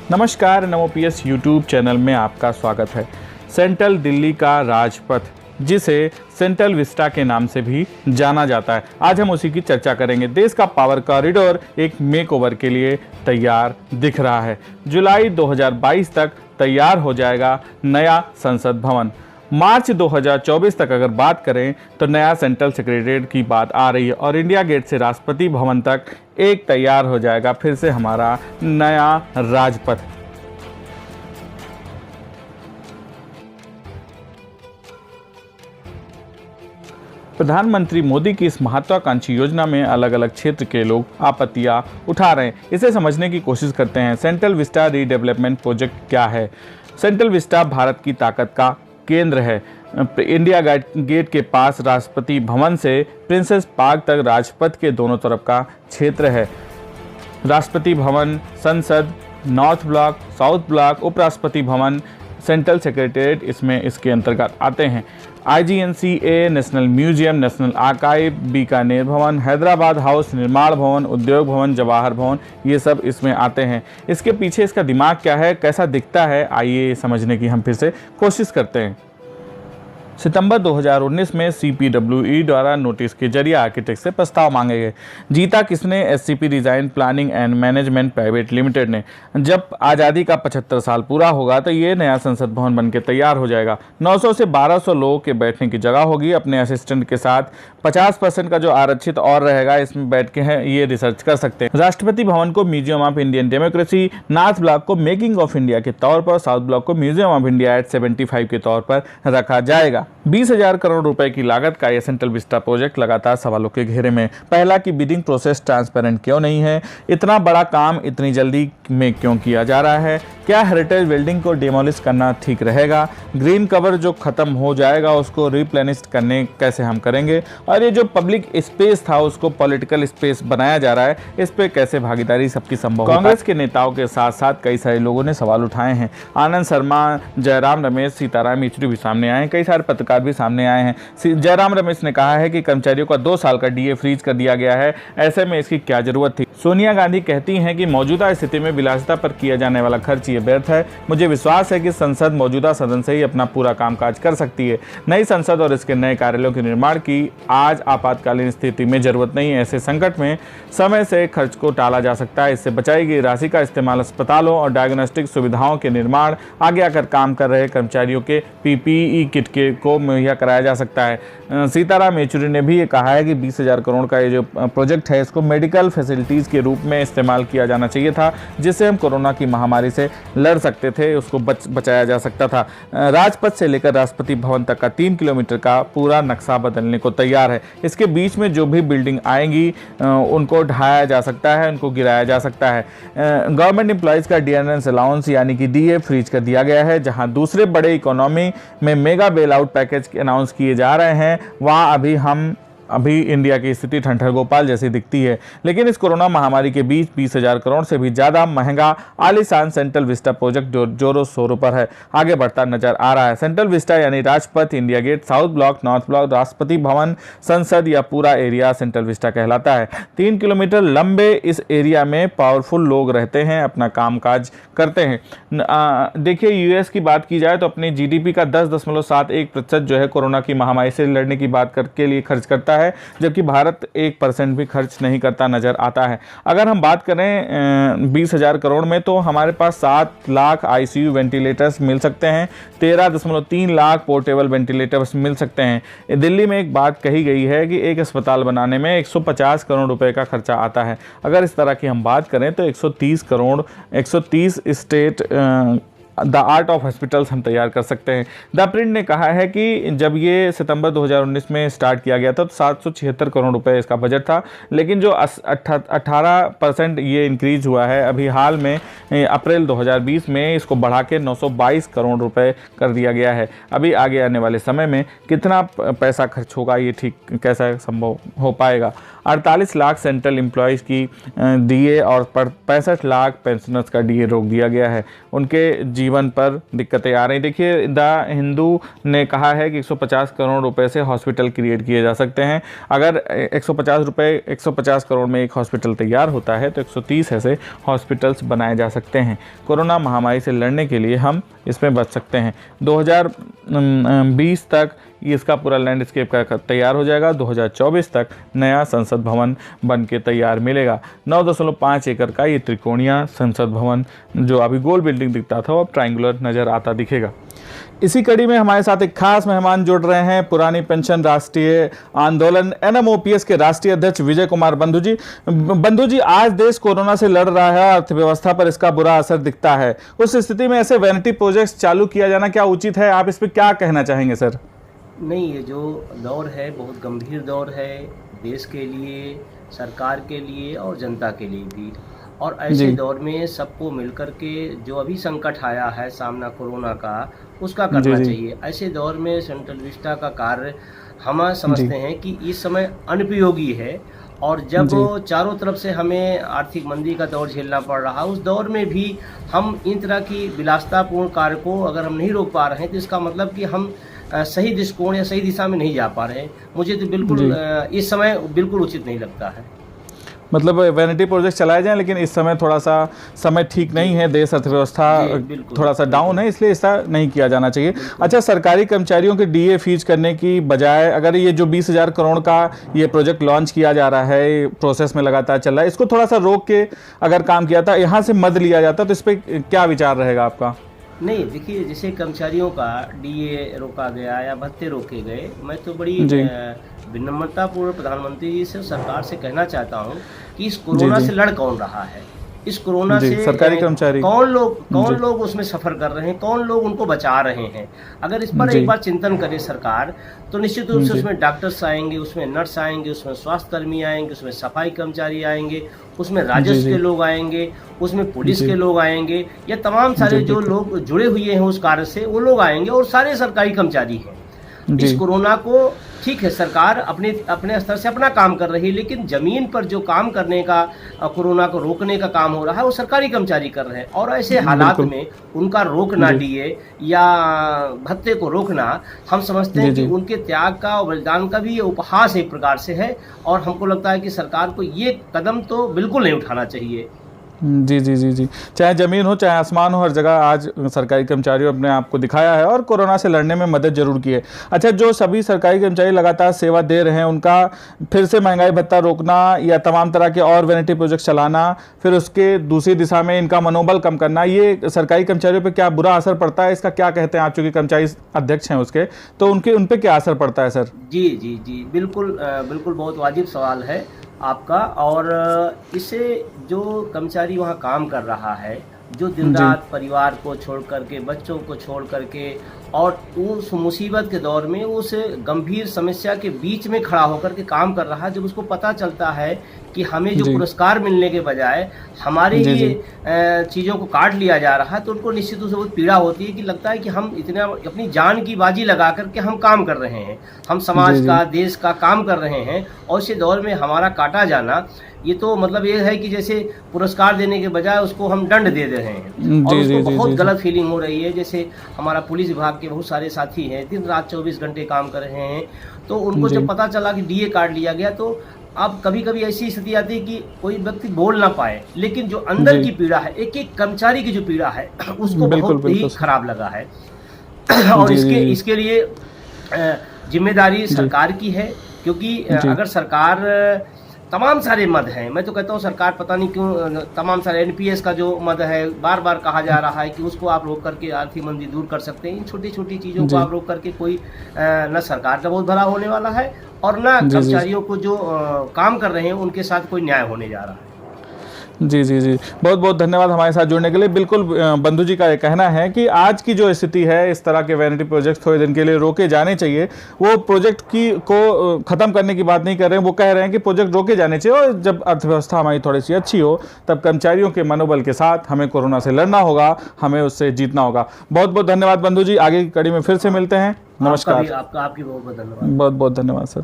नमस्कार, नमो PS YouTube channel में आपका स्वागत है। सेंट्रल दिल्ली का राजपथ, जिसे सेंट्रल विस्टा के नाम से भी जाना जाता है, आज हम उसी की चर्चा करेंगे। देश का पावर कॉरिडोर एक मेकओवर के लिए तैयार दिख रहा है। जुलाई 2022 तक तैयार हो जाएगा नया संसद भवन। मार्च 2024 तक अगर बात करें तो नया सेंट्रल सेक्रेटेरिएट की बात आ रही है और इंडिया गेट से राष्ट्रपति भवन तक एक तैयार हो जाएगा फिर से हमारा नया राजपथ। प्रधानमंत्री मोदी की इस महत्वाकांक्षी योजना में अलग अलग क्षेत्र के लोग आपत्तियां उठा रहे हैं। इसे समझने की कोशिश करते हैं। सेंट्रल विस्टा रीडेवलपमेंट प्रोजेक्ट क्या है? सेंट्रल विस्टा भारत की ताकत का केंद्र है। इंडिया गेट के पास राष्ट्रपति भवन से प्रिंसेस पार्क तक राजपथ के दोनों तरफ का क्षेत्र है। राष्ट्रपति भवन, संसद, नॉर्थ ब्लॉक, साउथ ब्लॉक, उपराष्ट्रपति भवन, सेंट्रल सेक्रेटेरिएट इसके अंतर्गत आते हैं। IGNCA, national museum, national archive, Bikaner भवन, हैदराबाद हाउस, निर्माण भवन, उद्योग भवन, जवाहर भवन, ये सब इसमें आते हैं। इसके पीछे इसका दिमाग क्या है, कैसा दिखता है, आइए समझने की हम फिर से कोशिश करते हैं। सितंबर 2019 में CPWE द्वारा नोटिस के जरिए आर्किटेक्ट से प्रस्ताव मांगे गए। जीता किसने? SCP design planning and management private limited ने। जब आज़ादी का 75 साल पूरा होगा तो ये नया संसद भवन बनके तैयार हो जाएगा। 900 से 1200 लोगों के बैठने की जगह होगी। अपने असिस्टेंट के साथ 50% का जो आरक्षित और रहेगा, इसमें बैठ के है ये रिसर्च कर सकते हैं। राष्ट्रपति भवन को museum of Indian democracy, north block को मेकिंग ऑफ इंडिया के तौर पर, साउथ ब्लॉक को म्यूजियम ऑफ इंडिया एट 75 के तौर पर रखा जाएगा। 20,000 करोड़ रुपए की लागत का यह सेंट्रल विस्टा प्रोजेक्ट लगातार सवालों के घेरे में। पहला कि बिडिंग प्रोसेस ट्रांसपेरेंट क्यों नहीं है? इतना बड़ा काम इतनी जल्दी में क्यों किया जा रहा है? क्या हेरिटेज बिल्डिंग को डिमोलिश करना ठीक रहेगा? ग्रीन कवर जो खत्म हो जाएगा उसको रिप्लेनिश करने कैसे हम करेंगे? और ये जो पब्लिक स्पेस था उसको पॉलिटिकल स्पेस बनाया जा रहा है, इस पे कैसे भागीदारी सबकी संभव? कांग्रेस के नेताओं के साथ साथ कई सारे लोगों ने सवाल उठाए हैं। आनंद शर्मा, जयराम रमेश, सीताराम येचुरी भी सामने आए हैं। कई सारे पत्रकार भी सामने आए हैं। जयराम रमेश ने कहा है कि कर्मचारियों का 2 साल का DA फ्रीज कर दिया गया है, ऐसे में इसकी क्या जरूरत थी? सोनिया गांधी कहती हैं कि मौजूदा स्थिति में विलासिता पर किया जाने वाला खर्च ये व्यर्थ है। मुझे विश्वास है कि संसद मौजूदा सदन से ही अपना पूरा कामकाज कर सकती है। नई संसद और इसके नए कार्यालयों के निर्माण की आज आपातकालीन स्थिति में जरूरत नहीं है। ऐसे संकट में समय से खर्च को टाला जा सकता है। इससे बचाई गई राशि का इस्तेमाल अस्पतालों और डायग्नोस्टिक सुविधाओं के निर्माण, आगे आकर काम कर रहे कर्मचारियों के PPE किट को मुहैया कराया जा सकता है। सीताराम येचुरी ने भी ये कहा है कि 20,000 करोड़ का ये जो प्रोजेक्ट है इसको मेडिकल फैसिलिटीज के रूप में इस्तेमाल किया जाना चाहिए था, जिससे हम कोरोना की महामारी से लड़ सकते थे, उसको बचाया जा सकता था। राजपथ से लेकर राष्ट्रपति भवन तक का 3 किलोमीटर का पूरा नक्शा बदलने को तैयार है। इसके बीच में जो भी बिल्डिंग आएंगी उनको ढाया जा सकता है, उनको गिराया जा सकता है। गवर्नमेंट एम्प्लॉयज़ का डियरनेस अलाउंस यानी कि DA फ्रीज कर दिया गया है। जहां दूसरे बड़े इकोनॉमी में mega bail out package announce किए जा रहे हैं, वहाँ अभी इंडिया की स्थिति ठंडर गोपाल जैसी दिखती है। लेकिन इस कोरोना महामारी के बीच 20,000 करोड़ से भी ज़्यादा महंगा आलीशान सेंट्रल विस्टा प्रोजेक्ट जोरों शोरों पर है, आगे बढ़ता नजर आ रहा है। सेंट्रल विस्टा यानी Rajpath, India gate, south block, north block, Rashtrapati Bhavan, संसद या पूरा एरिया सेंट्रल विस्टा कहलाता है। 3 किलोमीटर लंबे इस एरिया में पावरफुल लोग रहते हैं, अपना कामकाज करते हैं। देखिए, US की बात की जाए तो अपनी GDP का 10.71% जो है कोरोना की महामारी से लड़ने की बात के लिए खर्च करता है, जबकि भारत 1% भी खर्च नहीं करता नजर आता है। अगर हम बात करें 20,000 करोड़ में तो हमारे पास 7 लाख ICU वेंटिलेटर्स मिल सकते हैं, 13.3 लाख पोर्टेबल वेंटिलेटर्स मिल सकते हैं। दिल्ली में एक बात कही गई है कि एक अस्पताल बनाने में 150 करोड़ रुपए का खर्चा आता है। अगर इस तरह की हम बात करें तो 130 state the art of hospitals हम तैयार कर सकते हैं। द प्रिंट ने कहा है कि जब ये सितंबर 2019 में स्टार्ट किया गया था तो 776 करोड़ रुपए इसका बजट था, लेकिन जो 18% ये इंक्रीज हुआ है अभी हाल में अप्रैल 2020 में इसको बढ़ा के 922 करोड़ रुपए कर दिया गया है। अभी आगे आने वाले समय में कितना पैसा खर्च होगा ये ठीक कैसा संभव हो पाएगा। 48 लाख सेंट्रल एम्प्लॉयज़ की DA और 65 लाख पेंशनर्स का DA रोक दिया गया है। उनके जीवन जीवन पर दिक्कतें आ रही। देखिए, द हिंदू ने कहा है कि 150 करोड़ रुपए से हॉस्पिटल क्रिएट किए जा सकते हैं। अगर 150 करोड़ में एक हॉस्पिटल तैयार होता है तो 130 ऐसे हॉस्पिटल्स बनाए जा सकते हैं। कोरोना महामारी से लड़ने के लिए हम इसमें बच सकते हैं। 2020 तक इसका पूरा लैंडस्केप का तैयार हो जाएगा। 2024 तक नया संसद भवन बन के तैयार मिलेगा। 9.5 एकड़ का ये त्रिकोणीय संसद भवन, जो अभी गोल बिल्डिंग दिखता था, वो अब ट्रायंगुलर नज़र आता दिखेगा। इसी कड़ी में हमारे साथ एक खास मेहमान जुड़ रहे हैं, पुरानी पेंशन राष्ट्रीय आंदोलन NMOPS के राष्ट्रीय अध्यक्ष विजय कुमार बंधु जी। बंधु जी, आज देश कोरोना से लड़ रहा है, अर्थव्यवस्था पर इसका बुरा असर दिखता है। उस स्थिति में ऐसे वैनिटी प्रोजेक्ट्स चालू किया जाना क्या उचित है? आप इस पर क्या कहना चाहेंगे सर? नहीं, ये जो दौर है बहुत गंभीर दौर है देश के लिए, सरकार के लिए और जनता के लिए भी। और ऐसे दौर में सबको मिलकर के जो अभी संकट आया है सामना कोरोना का, उसका करना चाहिए। ऐसे दौर में सेंट्रल विस्टा का कार्य हम समझते हैं कि इस समय अनुपयोगी है। और जब चारों तरफ से हमें आर्थिक मंदी का दौर झेलना पड़ रहा, उस दौर में भी हम इन तरह की विलासितापूर्ण कार्य को अगर हम नहीं रोक पा रहे हैं तो इसका मतलब कि हम सही दृष्टिकोण या सही दिशा में नहीं जा पा रहे हैं। मुझे तो बिल्कुल इस समय बिल्कुल उचित नहीं लगता है। मतलब वैनिटी प्रोजेक्ट चलाए जाएं, लेकिन इस समय थोड़ा सा समय ठीक नहीं है, देश अर्थव्यवस्था थोड़ा सा डाउन है, इसलिए ऐसा नहीं किया जाना चाहिए। अच्छा, सरकारी कर्मचारियों के DA फीस करने की बजाय अगर ये जो 20,000 करोड़ का ये प्रोजेक्ट लॉन्च किया जा रहा है, प्रोसेस में लगातार चल रहा है, इसको थोड़ा सा रोक के अगर काम किया था, यहाँ से मद लिया जाता, तो इस पर क्या विचार रहेगा आपका? नहीं, देखिए, जैसे कर्मचारियों का DA रोका गया या भत्ते रोके गए, मैं तो बड़ी विनम्रतापूर्वक प्रधानमंत्री जी से, सरकार से कहना चाहता हूं कि इस कोरोना से लड़ कौन रहा है, इस कोरोना से सरकारी कर्मचारी कौन लोग उसमें सफर कर रहे हैं, कौन लोग उनको बचा रहे हैं। अगर इस पर एक बार चिंतन करे सरकार, तो निश्चित रूप से उसमें डॉक्टर्स आएंगे, उसमें नर्स आएंगे, उसमें स्वास्थ्य कर्मी आएंगे, उसमें सफाई कर्मचारी आएंगे, उसमें राजस्व के लोग आएंगे, उसमें पुलिस के लोग आएंगे, या तमाम सारे जो लोग जुड़े हुए हैं उस कार्य से, वो लोग आएंगे, और सारे सरकारी कर्मचारी हैं। इस कोरोना को, ठीक है, सरकार अपने स्तर से अपना काम कर रही है, लेकिन जमीन पर जो काम करने का, कोरोना को रोकने का काम हो रहा है, वो सरकारी कर्मचारी कर रहे हैं। और ऐसे हालात में उनका रोकना, DA या भत्ते को रोकना, हम समझते हैं कि उनके त्याग का और बलिदान का भी ये उपहास एक प्रकार से है। और हमको लगता है कि सरकार को ये कदम तो बिल्कुल नहीं उठाना चाहिए। जी, चाहे ज़मीन हो चाहे आसमान हो, हर जगह आज सरकारी कर्मचारियों अपने आप को दिखाया है और कोरोना से लड़ने में मदद जरूर की है। अच्छा, जो सभी सरकारी कर्मचारी लगातार सेवा दे रहे हैं, उनका फिर से महंगाई भत्ता रोकना या तमाम तरह के और वैनिटी प्रोजेक्ट चलाना, फिर उसके दूसरी दिशा में इनका मनोबल कम करना, ये सरकारी कर्मचारियों पर क्या बुरा असर पड़ता है? इसका क्या कहते हैं आप, चूँकि कर्मचारी अध्यक्ष हैं उसके, तो उन पर क्या असर पड़ता है सर? जी, बिल्कुल बहुत वाजिब सवाल है आपका। और इससे जो कर्मचारी वहाँ काम कर रहा है, जो दिन रात परिवार को छोड़ करके, बच्चों को छोड़ करके, और उस मुसीबत के दौर में उस गंभीर समस्या के बीच में खड़ा होकर के काम कर रहा है, जब उसको पता चलता है कि हमें जो पुरस्कार मिलने के बजाय हमारे ही चीज़ों को काट लिया जा रहा है, तो उनको निश्चित रूप से बहुत पीड़ा होती है कि लगता है कि हम इतना अपनी जान की बाजी लगा करके हम काम कर रहे हैं, हम समाज का, देश का काम कर रहे हैं, और इस दौर में हमारा काटा जाना, ये तो मतलब ये है कि जैसे पुरस्कार देने के बजाय उसको हम दंड दे रहे हैं। और उसको बहुत गलत फीलिंग हो रही है। जैसे हमारा पुलिस विभाग के बहुत सारे साथी हैं, दिन रात 24 घंटे काम कर रहे हैं, तो उनको जब पता चला कि DA काट लिया गया, तो अब कभी कभी ऐसी स्थिति आती है कि कोई व्यक्ति बोल ना पाए, लेकिन जो अंदर की पीड़ा है, एक एक कर्मचारी की जो पीड़ा है, उसको बहुत ही खराब लगा है। और इसके लिए जिम्मेदारी सरकार की है, क्योंकि अगर सरकार, तमाम सारे मद हैं, मैं तो कहता हूँ सरकार पता नहीं क्यों तमाम सारे NPS का जो मद है, बार बार कहा जा रहा है कि उसको आप रोक करके आर्थिक मंदी दूर कर सकते हैं। इन छोटी छोटी चीज़ों को आप रोक करके कोई न सरकार का बहुत भला होने वाला है, और न कर्मचारियों को जो काम कर रहे हैं उनके साथ कोई न्याय होने जा रहा है। जी, बहुत बहुत धन्यवाद हमारे साथ जुड़ने के लिए। बिल्कुल बंधु जी का ये कहना है कि आज की जो स्थिति है, इस तरह के वैनिटी प्रोजेक्ट थोड़े दिन के लिए रोके जाने चाहिए। वो प्रोजेक्ट को ख़त्म करने की बात नहीं कर रहे हैं, वो कह रहे हैं कि प्रोजेक्ट रोके जाने चाहिए, और जब अर्थव्यवस्था हमारी थोड़ी सी अच्छी हो, तब कर्मचारियों के मनोबल के साथ हमें कोरोना से लड़ना होगा, हमें उससे जीतना होगा। बहुत बहुत धन्यवाद बंधु जी, आगे की कड़ी में फिर से मिलते हैं। नमस्कार। आपकी बहुत बहुत धन्यवाद। बहुत बहुत धन्यवाद सर।